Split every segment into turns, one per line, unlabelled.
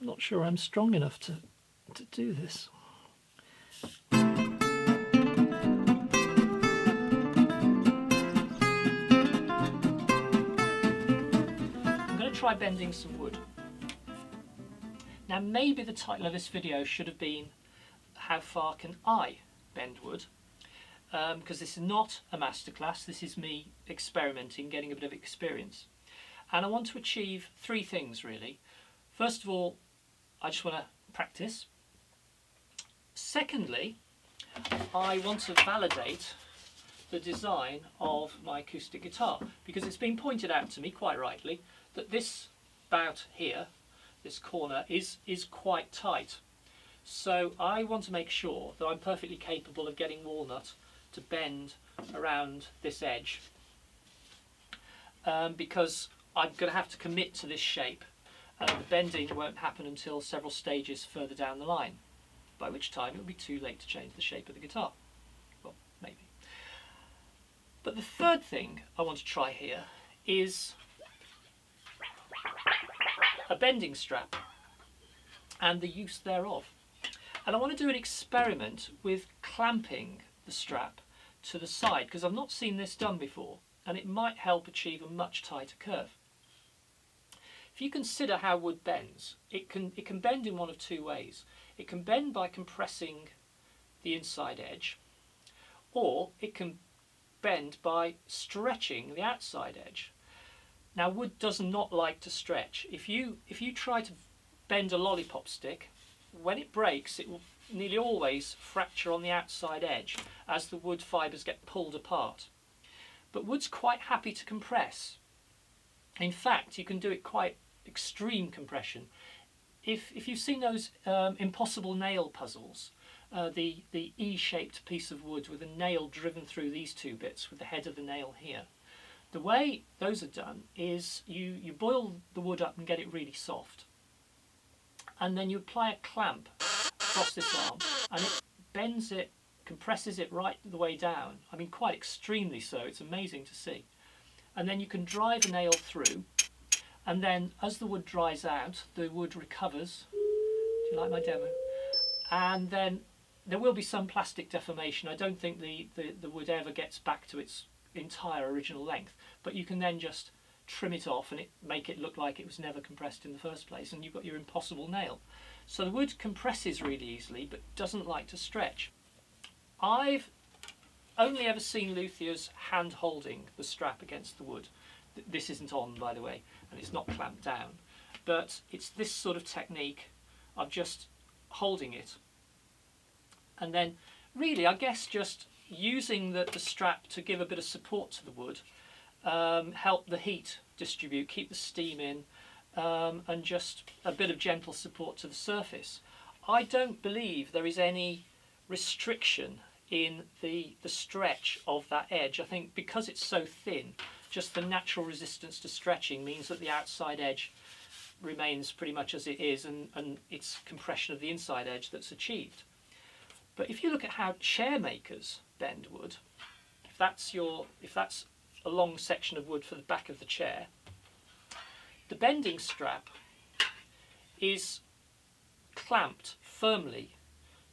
not sure I'm strong enough to do this. I'm going to try bending some wood. Now maybe the title of this video should have been How Far Can I Bend Wood? Because this is not a masterclass, this is me experimenting, getting a bit of experience. And I want to achieve three things really. First of all, I just want to practice. Secondly, I want to validate the design of my acoustic guitar, because it's been pointed out to me quite rightly that this bout here, this corner, is quite tight. So I want to make sure that I'm perfectly capable of getting walnut to bend around this edge, because I'm going to have to commit to this shape, and the bending won't happen until several stages further down the line, by which time it'll be too late to change the shape of the guitar. Well, maybe. But the third thing I want to try here is a bending strap and the use thereof. And I want to do an experiment with clamping the strap to the side, because I've not seen this done before, and it might help achieve a much tighter curve. If you consider how wood bends, it can bend in one of two ways. It can bend by compressing the inside edge, or it can bend by stretching the outside edge. Now wood does not like to stretch. If you try to bend a lollipop stick, when it breaks it will nearly always fracture on the outside edge as the wood fibres get pulled apart. But wood's quite happy to compress. In fact, you can do it quite extreme compression. If you've seen those impossible nail puzzles, the E-shaped piece of wood with a nail driven through these two bits with the head of the nail here, the way those are done is you boil the wood up and get it really soft, and then you apply a clamp across this arm and it bends it, compresses it right the way down. I mean, quite extremely so. It's amazing to see. And then you can drive a nail through, and then as the wood dries out, the wood recovers. Do you like my demo? And then there will be some plastic deformation. I don't think the wood ever gets back to its entire original length, but you can then just trim it off and make it look like it was never compressed in the first place, and you've got your impossible nail. So the wood compresses really easily but doesn't like to stretch. I've only ever seen luthiers hand holding the strap against the wood. This isn't on, by the way, and it's not clamped down, but it's this sort of technique of just holding it, and then really I guess just using the strap to give a bit of support to the wood, help the heat distribute, keep the steam in, and just a bit of gentle support to the surface. I don't believe there is any restriction in the stretch of that edge. I think because it's so thin, just the natural resistance to stretching means that the outside edge remains pretty much as it is, and it's compression of the inside edge that's achieved. But if you look at how chair makers bend wood, if that's a long section of wood for the back of the chair, the bending strap is clamped firmly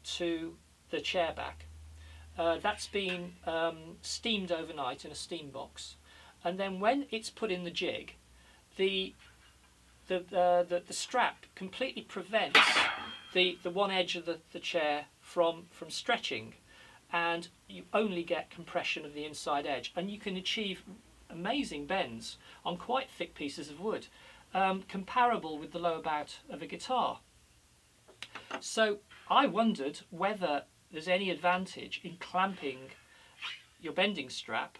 to the chair back. That's been steamed overnight in a steam box, and then when it's put in the jig, the strap completely prevents the one edge of the chair from stretching, and you only get compression of the inside edge, and you can achieve amazing bends on quite thick pieces of wood, comparable with the lower bout of a guitar. So I wondered whether there's any advantage in clamping your bending strap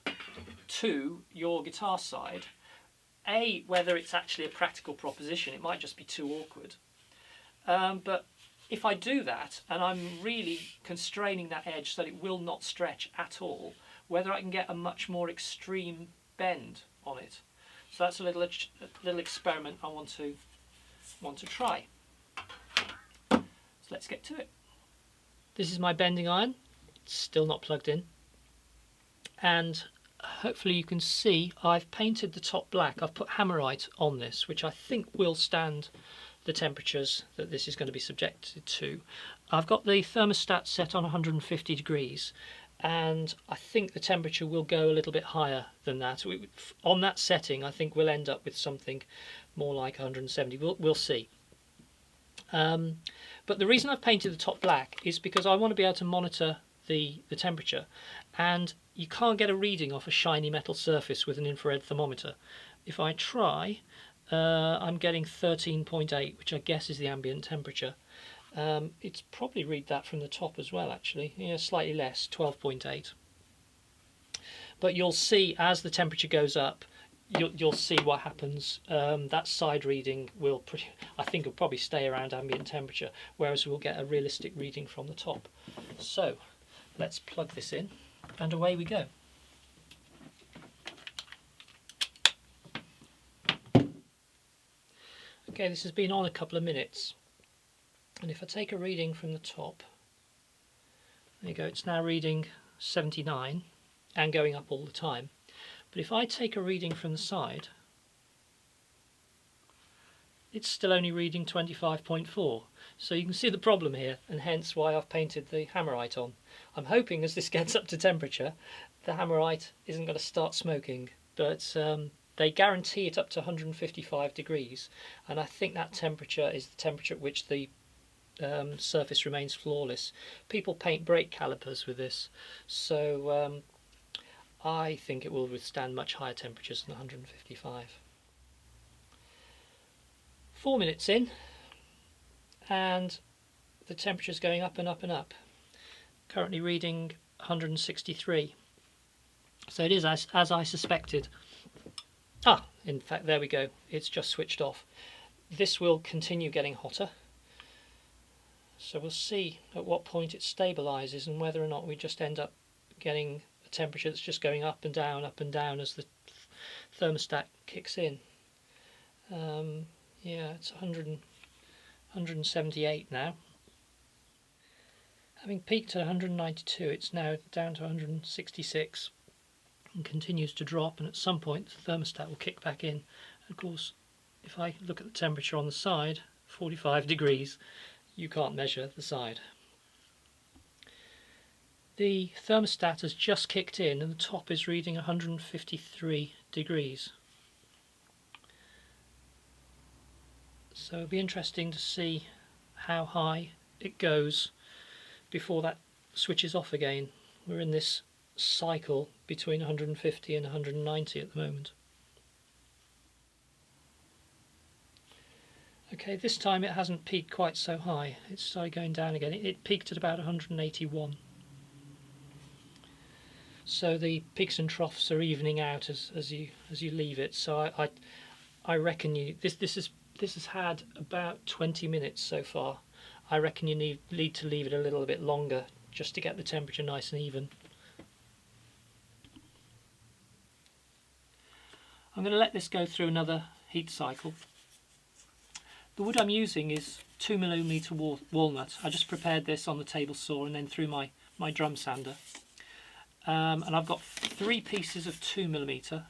to your guitar side. Whether it's actually a practical proposition. It might just be too awkward. But if I do that and I'm really constraining that edge so that it will not stretch at all, whether I can get a much more extreme bend on it. So that's a little experiment I want to try. So let's get to it. This is my bending iron. It's still not plugged in, and hopefully you can see I've painted the top black. I've put hammerite on this, which I think will stand the temperatures that this is going to be subjected to. I've got the thermostat set on 150 degrees, and I think the temperature will go a little bit higher than that. On that setting, I think we'll end up with something more like 170. We'll see. But the reason I've painted the top black is because I want to be able to monitor the temperature, and you can't get a reading off a shiny metal surface with an infrared thermometer. If I try, I'm getting 13.8, which I guess is the ambient temperature. It's probably read that from the top as well, actually. Yeah, slightly less, 12.8. But you'll see as the temperature goes up, you'll see what happens. That side reading will, I think, will probably stay around ambient temperature, whereas we'll get a realistic reading from the top. So let's plug this in, and away we go. Okay, this has been on a couple of minutes, and if I take a reading from the top, there you go, it's now reading 79 and going up all the time. But if I take a reading from the side, it's still only reading 25.4. So you can see the problem here, and hence why I've painted the hammerite on. I'm hoping as this gets up to temperature, the hammerite isn't going to start smoking, but they guarantee it up to 155 degrees, and I think that temperature is the temperature at which the surface remains flawless. People paint brake calipers with this, so I think it will withstand much higher temperatures than 155. 4 minutes in, and the temperature is going up and up and up. Currently reading 163. So it is as I suspected. In fact, there we go. It's just switched off. This will continue getting hotter. So we'll see at what point it stabilises and whether or not we just end up getting a temperature that's just going up and down as the thermostat kicks in. Yeah, it's 178 now. Having peaked at 192, it's now down to 166 and continues to drop, and at some point the thermostat will kick back in. Of course, if I look at the temperature on the side, 45 degrees, you can't measure the side. The thermostat has just kicked in and the top is reading 153 degrees. So it'll be interesting to see how high it goes before that switches off again. We're in this cycle between 150 and 190 at the moment. Okay, this time it hasn't peaked quite so high. It started going down again. It peaked at about 181. So the peaks and troughs are evening out as you leave it. So I reckon this has had about 20 minutes so far. I reckon you need to leave it a little bit longer just to get the temperature nice and even. I'm going to let this go through another heat cycle. The wood I'm using is 2mm walnut. I just prepared this on the table saw and then through my drum sander. And I've got 3 pieces of 2mm,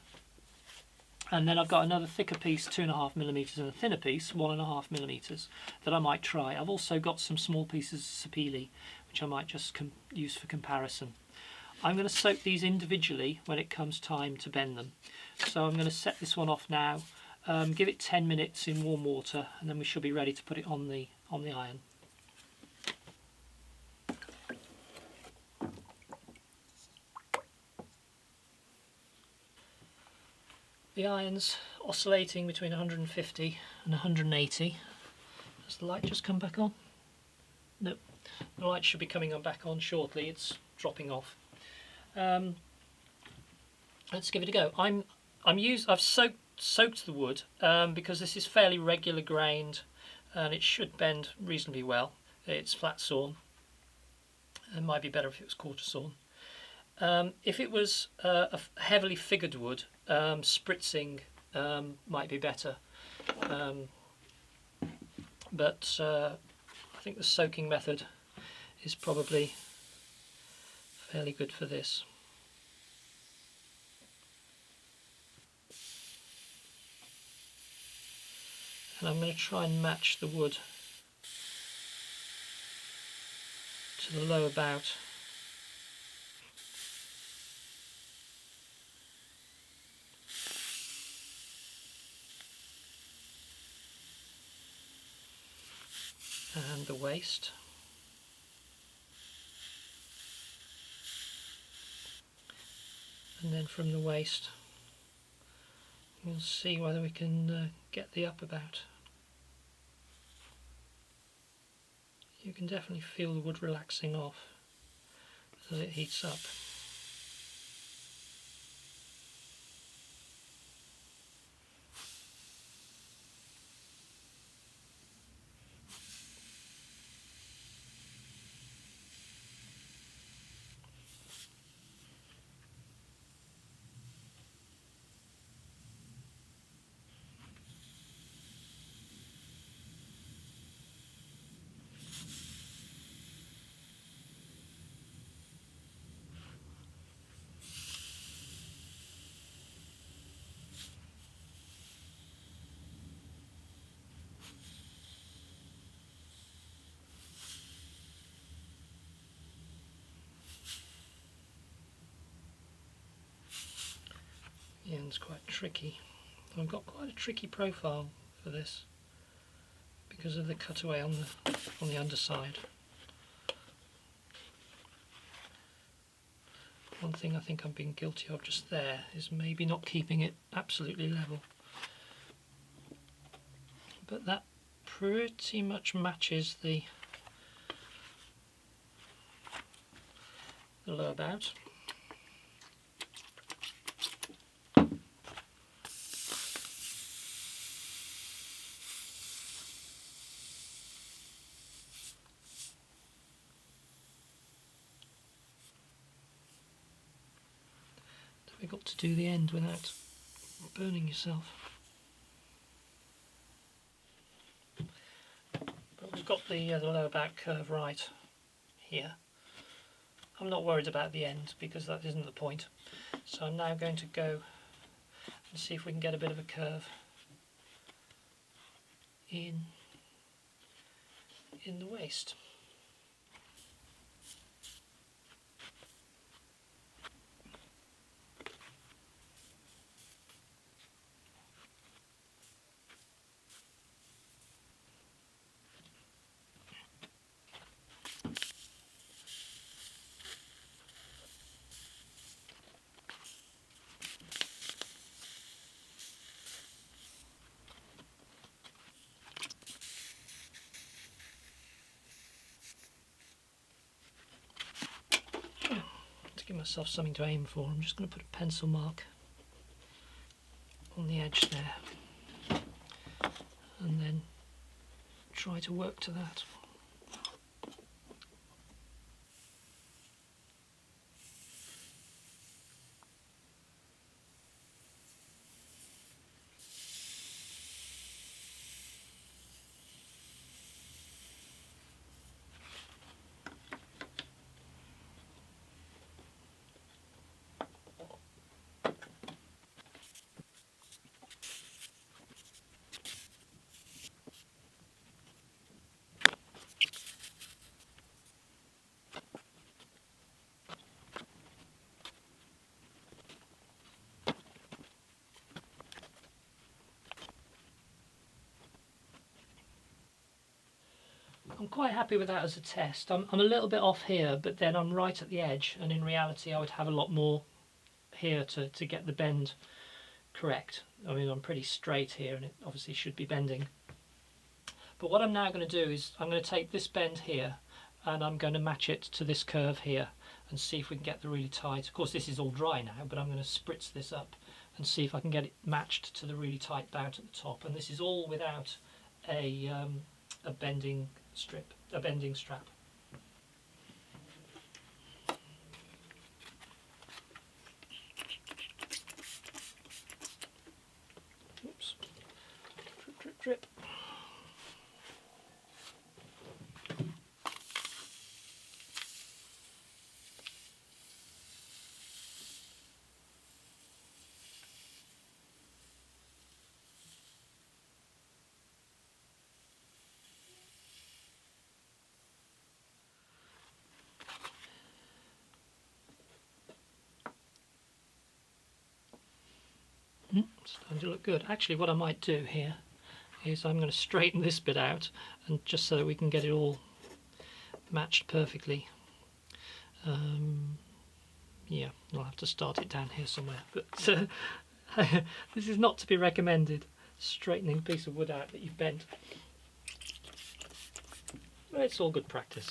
and then I've got another thicker piece, 2.5mm, and a thinner piece, 1.5mm, that I might try. I've also got some small pieces of sapele, which I might just use for comparison. I'm going to soak these individually when it comes time to bend them. So I'm going to set this one off now, give it 10 minutes in warm water, and then we should be ready to put it on the iron. The iron's oscillating between 150 and 180. Does the light just come back on? No, the light should be coming back on shortly. It's dropping off. Let's give it a go. I've soaked the wood because this is fairly regular grained and it should bend reasonably well. It's flat sawn. It might be better if it was quarter sawn. If it was a heavily figured wood, spritzing might be better, but I think the soaking method is probably fairly good for this. And I'm going to try and match the wood to the lower bout. And the waist. And then from the waist we'll see whether we can get the upper bout. You can definitely feel the wood relaxing off as it heats up. The end's quite tricky. I've got quite a tricky profile for this because of the cutaway on the underside. One thing I think I'm being guilty of just there is maybe not keeping it absolutely level. But that pretty much matches the lower bout. Difficult to do the end without burning yourself. But we've got the lower back curve right here. I'm not worried about the end because that isn't the point. So I'm now going to go and see if we can get a bit of a curve in the waist. To give myself something to aim for, I'm just going to put a pencil mark on the edge there and then try to work to that. I'm quite happy with that as a test. I'm a little bit off here, but then I'm right at the edge, and in reality I would have a lot more here to get the bend correct. I mean, I'm pretty straight here and it obviously should be bending. But what I'm now going to do is I'm going to take this bend here and I'm going to match it to this curve here and see if we can get the really tight. Of course this is all dry now, but I'm going to spritz this up and see if I can get it matched to the really tight bout at the top. And this is all without a bending strap. Oops. Drip, drip, drip. starting to look good. Actually, what I might do here is I'm going to straighten this bit out, and just so that we can get it all matched perfectly. Yeah, I'll have to start it down here somewhere, but this is not to be recommended, straightening a piece of wood out that you've bent. But it's all good practice.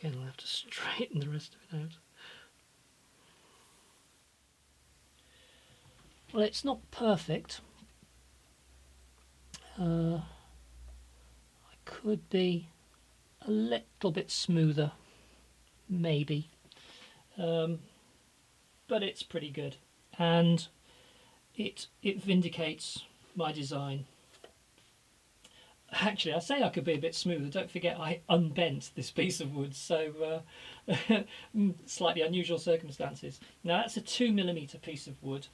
Again, I'll have to straighten the rest of it out. Well, it's not perfect. I could be a little bit smoother, maybe, but it's pretty good, and it vindicates my design. Actually, I say I could be a bit smoother. Don't forget I unbent this piece of wood, so slightly unusual circumstances. Now that's a 2mm piece of wood.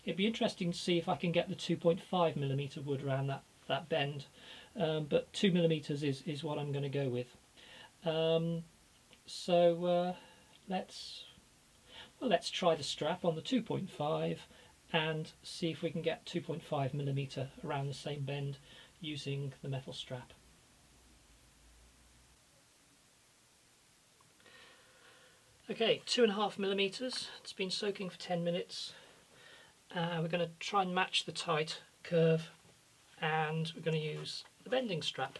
It'd be interesting to see if I can get the 2.5mm wood around that bend, but 2mm is what I'm going to go with. Let's try the strap on the 2.5 and see if we can get 2.5mm around the same bend using the metal strap. Okay, 2.5mm. It's been soaking for 10 minutes. We're going to try and match the tight curve, and we're going to use the bending strap.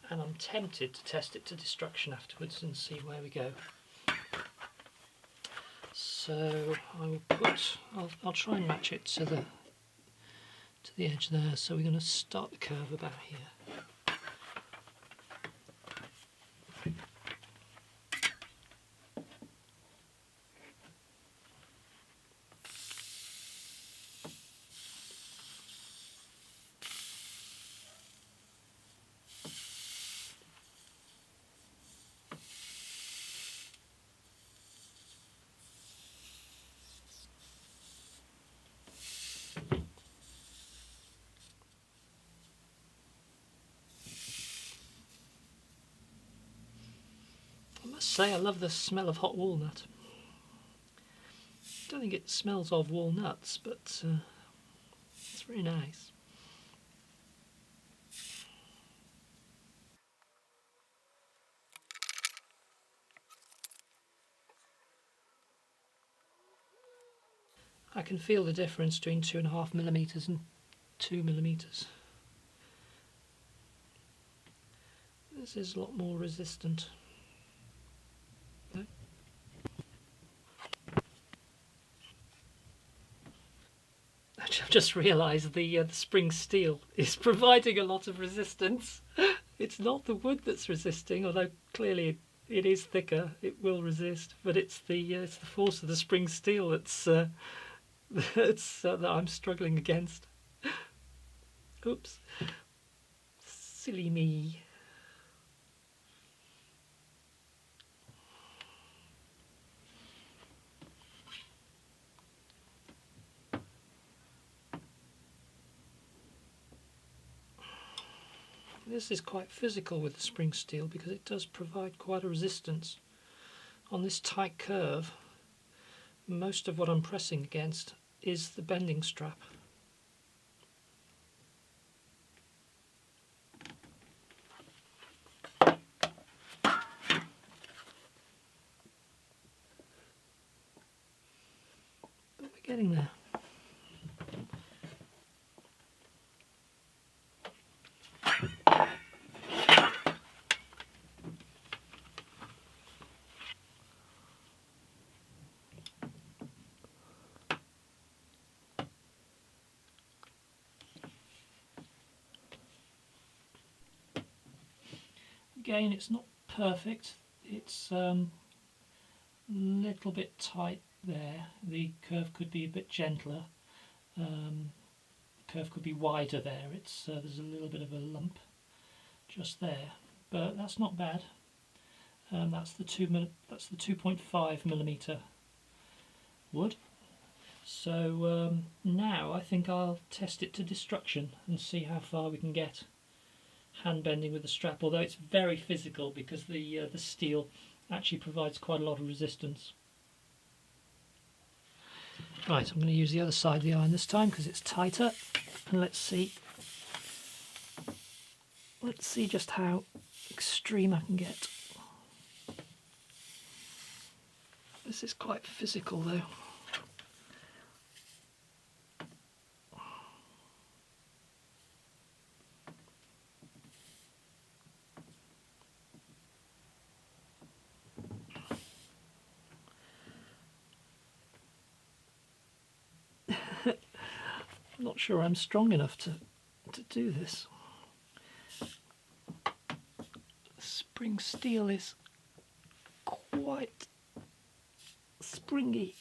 And I'm tempted to test it to destruction afterwards and see where we go. So I'll try and match it to the edge there. So we're going to start the curve about here. I must say I love the smell of hot walnut. I don't think it smells of walnuts, but it's very nice. I can feel the difference between 2.5mm and 2mm. This is a lot more resistant. No? Actually, I've just realised the spring steel is providing a lot of resistance. It's not the wood that's resisting, although clearly it is thicker, it will resist, but it's the force of the spring steel that's that I'm struggling against. Oops. Silly me. This is quite physical with the spring steel because it does provide quite a resistance. On this tight curve, most of what I'm pressing against is the bending strap. But we're getting there. again, it's not perfect. It's a little bit tight there. The curve could be a bit gentler. The curve could be wider there. It's there's a little bit of a lump just there, but that's not bad. That's the 2.5 millimeter wood. So now I think I'll test it to destruction and see how far we can get hand bending with the strap, although it's very physical because the steel actually provides quite a lot of resistance. Right, I'm going to use the other side of the iron this time because it's tighter, and let's see just how extreme I can get. This is quite physical though. I'm not sure I'm strong enough to do this. The spring steel is quite springy.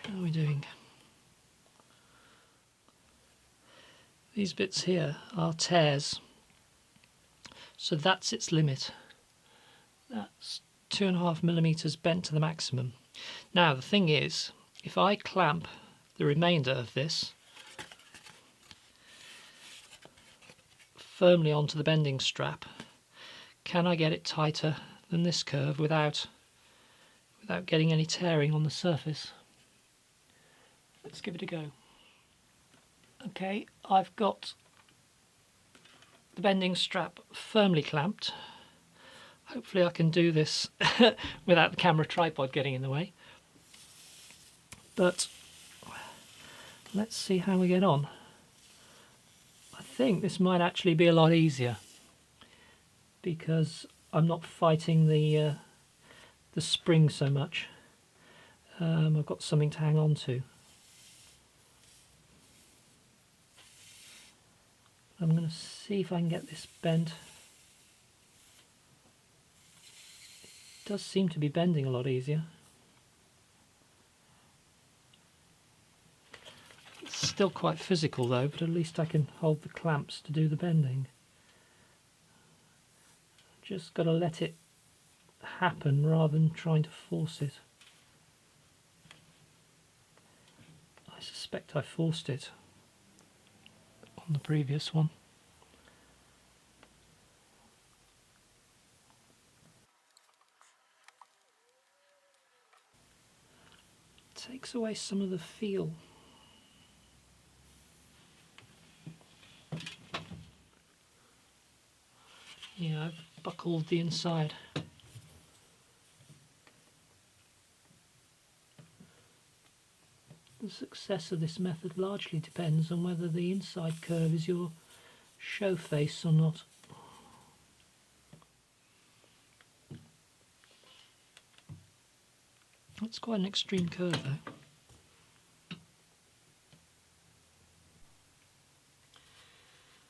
How are we doing? These bits here are tears, so that's its limit. That's 2.5 millimeters bent to the maximum. Now the thing is, if I clamp the remainder of this firmly onto the bending strap, can I get it tighter than this curve without getting any tearing on the surface? Let's give it a go. Okay, I've got the bending strap firmly clamped. Hopefully I can do this without the camera tripod getting in the way. But let's see how we get on. I think this might actually be a lot easier because I'm not fighting the spring so much. I've got something to hang on to. I'm going to see if I can get this bent. It does seem to be bending a lot easier. It's still quite physical though, but at least I can hold the clamps to do the bending. Just got to let it happen rather than trying to force it. I suspect I forced it on the previous one. Takes away some of the feel. Yeah, I've buckled the inside. The success of this method largely depends on whether the inside curve is your show face or not. That's quite an extreme curve though.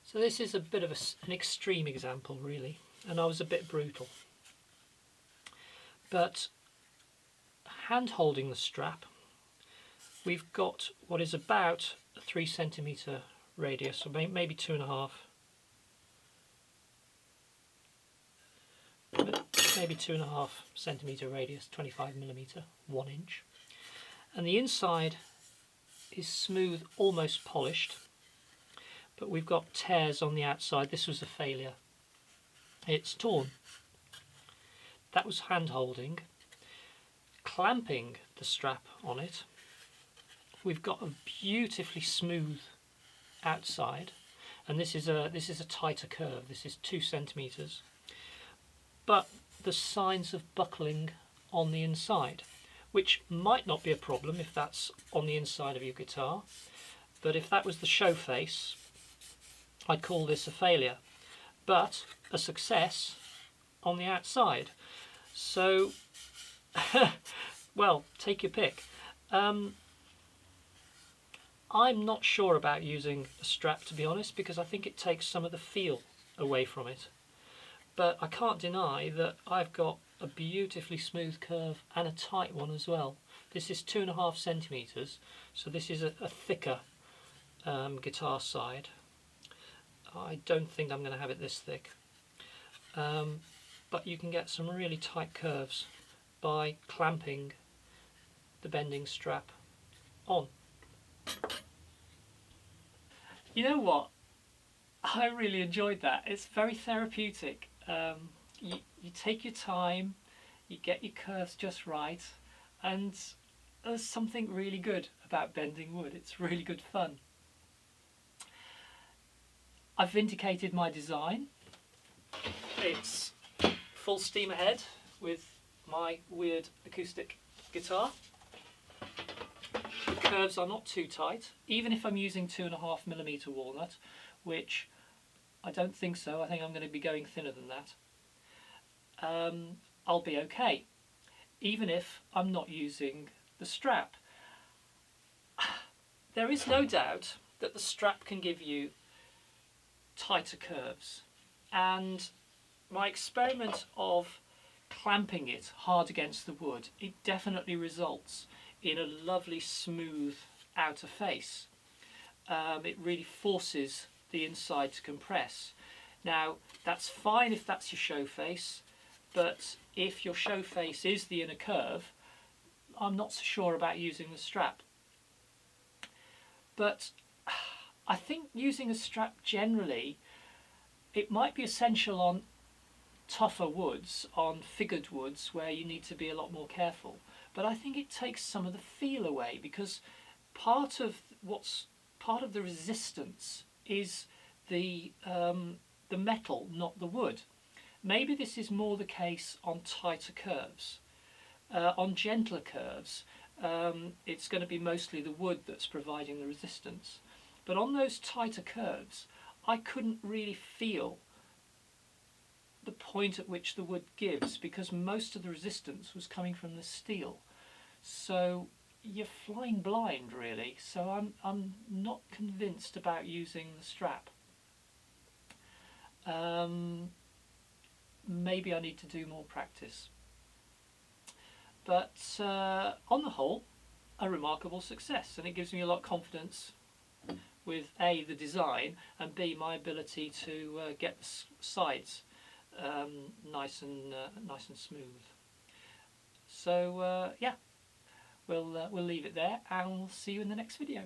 So this is a bit of an extreme example really, and I was a bit brutal. But hand holding the strap, we've got what is about a 3 centimeter radius, or maybe 2.5. Maybe 2.5 centimeter radius, 25 millimeter, 1 inch. And the inside is smooth, almost polished, but we've got tears on the outside. This was a failure. It's torn. That was hand holding. Clamping the strap on it, we've got a beautifully smooth outside, and this is a tighter curve. This is 2 centimeters, but the signs of buckling on the inside, which might not be a problem if that's on the inside of your guitar, but if that was the show face, I'd call this a failure, but a success on the outside. So, well, take your pick. I'm not sure about using a strap, to be honest, because I think it takes some of the feel away from it. But I can't deny that I've got a beautifully smooth curve and a tight one as well. This is 2.5 centimetres, so this is a thicker guitar side. I don't think I'm going to have it this thick. But you can get some really tight curves by clamping the bending strap on. You know what? I really enjoyed that. It's very therapeutic. You take your time, you get your curves just right, and there's something really good about bending wood. It's really good fun. I've vindicated my design. It's full steam ahead with my weird acoustic guitar. The curves are not too tight, even if I'm using 2.5mm walnut, which I don't think so. I think I'm going to be going thinner than that. I'll be okay, even if I'm not using the strap. There is no doubt that the strap can give you tighter curves, and my experiment of clamping it hard against the wood, it definitely results in a lovely smooth outer face. It really forces the inside to compress. Now that's fine if that's your show face, but if your show face is the inner curve, I'm not so sure about using the strap. But I think using a strap generally, it might be essential on tougher woods, on figured woods where you need to be a lot more careful. But I think it takes some of the feel away, because part of the resistance is the metal, not the wood. Maybe this is more the case on tighter curves. On gentler curves, it's going to be mostly the wood that's providing the resistance. But on those tighter curves, I couldn't really feel the point at which the wood gives, because most of the resistance was coming from the steel. So you're flying blind, really. So I'm not convinced about using the strap. Maybe I need to do more practice. But on the whole, a remarkable success, and it gives me a lot of confidence with A, the design, and B, my ability to get the sides nice and smooth. So yeah, we'll leave it there, and we'll see you in the next video.